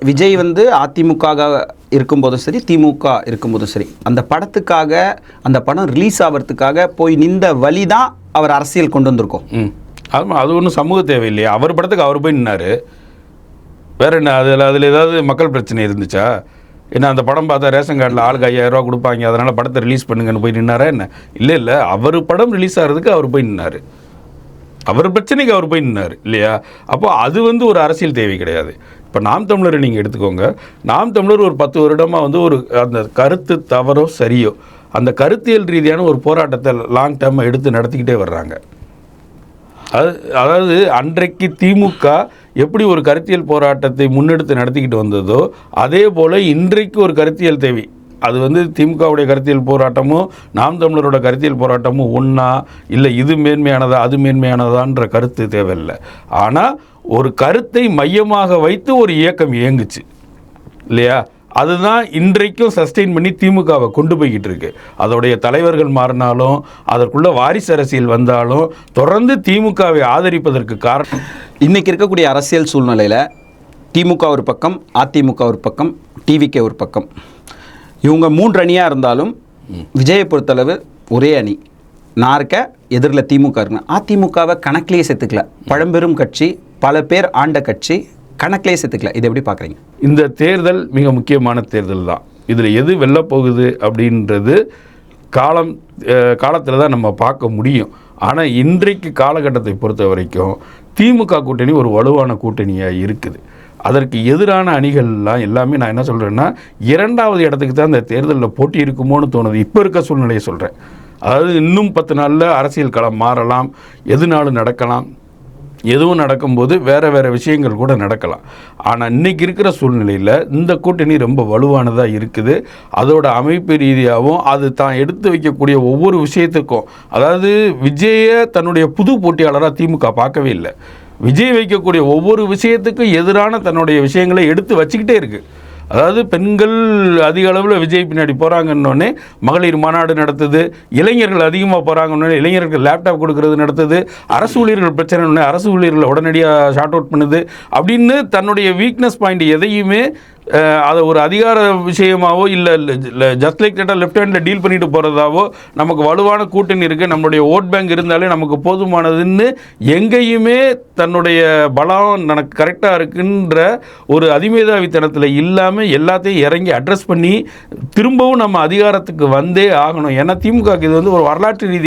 விஜய் வந்து அதிமுக இருக்கும்போதும் சரி, திமுக இருக்கும்போதும் சரி, அந்த படத்துக்காக, அந்த படம் ரிலீஸ் ஆகிறதுக்காக போய் நின்ற வழி தான் அவர் அரசியல் கொண்டு வந்திருக்கோம். அது ஒன்றும் சமூக தேவை இல்லையா? அவர் படத்துக்கு அவர் போய் நின்னார். வேற என்ன? அதில் ஏதாவது மக்கள் பிரச்சனை இருந்துச்சா? ஏன்னா அந்த படம் பார்த்தா ரேஷன் கார்டில் ஆளுக்கு 5000 ரூபா கொடுப்பாங்க, அதனால் படத்தை ரிலீஸ் பண்ணுங்கன்னு போய் நின்னாரா என்ன? இல்லை, அவர் படம் ரிலீஸ் ஆகிறதுக்கு அவர் போய் நின்னார். அவர் பிரச்சனைக்கு அவர் போய் நின்னார் இல்லையா? அப்போ அது வந்து ஒரு அரசியல் தேவை கிடையாது. இப்போ நாம் தமிழரை நீங்கள் எடுத்துக்கோங்க. நாம் தமிழர் ஒரு 10 வருடமாக வந்து ஒரு அந்த கருத்து தவறோ சரியோ அந்த கருத்தியல் ரீதியான ஒரு போராட்டத்தை லாங் டேர்மாக எடுத்து நடத்திக்கிட்டே வர்றாங்க. அதாவது அன்றைக்கு திமுக எப்படி ஒரு கருத்தியல் போராட்டத்தை முன்னெடுத்து நடத்திக்கிட்டு வந்ததோ அதே போல் இன்றைக்கு ஒரு கருத்தியல் தேவை. அது வந்து திமுகவுடைய கருத்தியல் போராட்டமும் நாம் தமிழரோட கருத்தியல் போராட்டமும் ஒன்றா, இல்லை இது மேன்மையானதா அது மேன்மையானதான்ற கருத்து தேவையில்லை. ஆனால் ஒரு கருத்தை மையமாக வைத்து ஒரு இயக்கம் இயங்குச்சு இல்லையா? அதுதான் இன்றைக்கும் சஸ்டெயின் பண்ணி திமுகவை கொண்டு போய்கிட்டு இருக்கு. அதோடைய தலைவர்கள் மாறினாலும், அதற்குள்ள வாரிசு அரசியல் வந்தாலும் தொடர்ந்து திமுகவை ஆதரிப்பதற்கு காரணம் இன்றைக்கி இருக்கக்கூடிய அரசியல் சூழ்நிலையில் திமுக ஒரு பக்கம், அதிமுக ஒரு பக்கம், டிவிகே ஒரு பக்கம், இவங்க 3 அணியாக இருந்தாலும் விஜயை பொறுத்தளவு ஒரே அணி. நான் இருக்க, எதிரில் திமுக இருக்குங்க. அதிமுகவை கணக்கிலேயே சேர்த்துக்கல. பழம்பெரும் கட்சி, பல பேர் ஆண்ட கட்சி, கணக்கிலே சேர்த்துக்கல. இதை எப்படி பார்க்குறீங்க? இந்த தேர்தல் மிக முக்கியமான தேர்தல் தான். இதில் எது வெல்ல போகுது அப்படின்றது காலத்தில் தான் நம்ம பார்க்க முடியும். ஆனால் இன்றைக்கு காலகட்டத்தை பொறுத்த வரைக்கும் திமுக கூட்டணி ஒரு வலுவான கூட்டணியாக இருக்குது. அதற்கு எதிரான அணிகள்லாம் எல்லாமே நான் என்ன சொல்கிறேன்னா 2வது இடத்துக்கு தான் இந்த தேர்தலில் போட்டி இருக்குமோன்னு தோணுது. இப்போ இருக்க சூழ்நிலையை சொல்கிறேன். அதாவது இன்னும் 10 நாளில் அரசியல் களம் மாறலாம், எதுனாலும் நடக்கலாம். எதுவும் நடக்கும்போது வேறு விஷயங்கள் கூட நடக்கலாம். ஆனால் இன்றைக்கி இருக்கிற சூழ்நிலையில் இந்த கூட்டணி ரொம்ப வலுவானதாக இருக்குது. அதோட அமைப்பு ரீதியாகவும் அது தான் எடுத்து வைக்கக்கூடிய ஒவ்வொரு விஷயத்துக்கும், அதாவது விஜயை தன்னுடைய புது போட்டியாளராக திமுக பார்க்கவே இல்லை. விஜய் வைக்கக்கூடிய ஒவ்வொரு விஷயத்துக்கும் எதிரான தன்னுடைய விஷயங்களை எடுத்து வச்சுக்கிட்டே இருக்குது. அதாவது பெண்கள் அதிக அளவில் விஜய் பின்னாடி போகிறாங்கன்னொடனே மகளிர் மாநாடு நடத்துது, இளைஞர்கள் அதிகமாக போகிறாங்கன்னொடனே இளைஞர்களுக்கு லேப்டாப் கொடுக்கறது நடத்துது, அரசு ஊழியர்கள் பிரச்சனை அரசு ஊழியர்களை உடனடியாக ஷார்ட் அவுட் பண்ணுது அப்படின்னு தன்னுடைய வீக்னஸ் பாயிண்ட் எதையுமே அதை ஒரு அதிகார விஷயமாவோ இல்லை just like that left handle deal பண்ணிட்டு போகிறதாவோ, நமக்கு வலுவான கூட்டணி இருக்குது, நம்மளுடைய ஓட் பேங்க் இருந்தாலே நமக்கு போதுமானதுன்னு எங்கேயுமே தன்னுடைய பலம் எனக்கு கரெக்டாக இருக்குன்ற ஒரு அதிமேதாவித்தனத்தில் இல்லாமல் எல்லாத்தையும் இறங்கி அட்ரஸ் பண்ணி திரும்பவும் நம்ம அதிகாரத்துக்கு வந்தே ஆகணும். ஏன்னா திமுகவுக்கு இது வந்து ஒரு வரலாற்று ரீதி